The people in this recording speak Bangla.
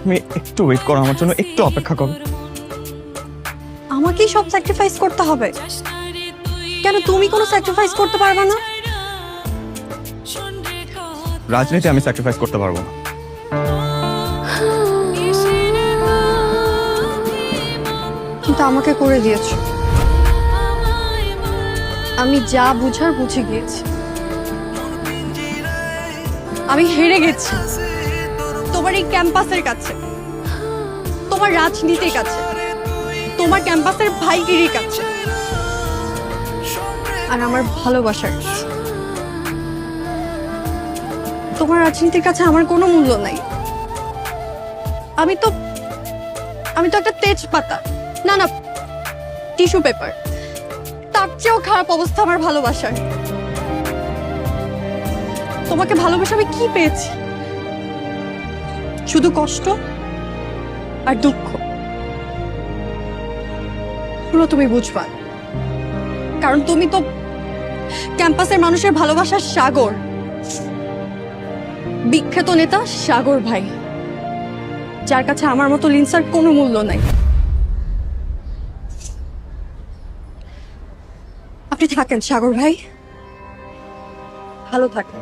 তুমি একটু ওয়েট করো, আমার জন্য একটু অপেক্ষা করো। আমাকেই সব স্যাক্রিফাইস করতে হবে কেন? তুমি কোনো স্যাক্রিফাইস করতে পারবে না? রাজনীতি আমি স্যাক্রিফাইস করতে পারবো না। কিন্তু আমাকে করে দিয়েছো। আমি যা বুঝার বুঝে গিয়েছি। আমি হেরে গেছি তোমার এই ক্যাম্পাসের কাছে, তোমার রাজনীতির কাছে, তোমার ক্যাম্পাসের ভাইগিরির কাছে, আর আমার ভালোবাসার কাছে। তোমার রাজনীতির কাছে আমার কোনো মূল্য নাই। আমি তো একটা তেজপাতা, না না টিস্যু পেপার। তার চেয়েও খারাপ অবস্থা আমার ভালোবাসার। তোমাকে ভালোবাসা আমি কি পেয়েছি? শুধু কষ্ট আর দুঃখ। পুরো তুমি বুঝবা, কারণ তুমি তো ক্যাম্পাসের মানুষের ভালোবাসার সাগর। বিখ্যাত নেতা সাগর ভাই, যার কাছে আমার মতো লিন্সার কোনো মূল্য নাই। আপনি থাকেন সাগর ভাই, ভালো থাকেন।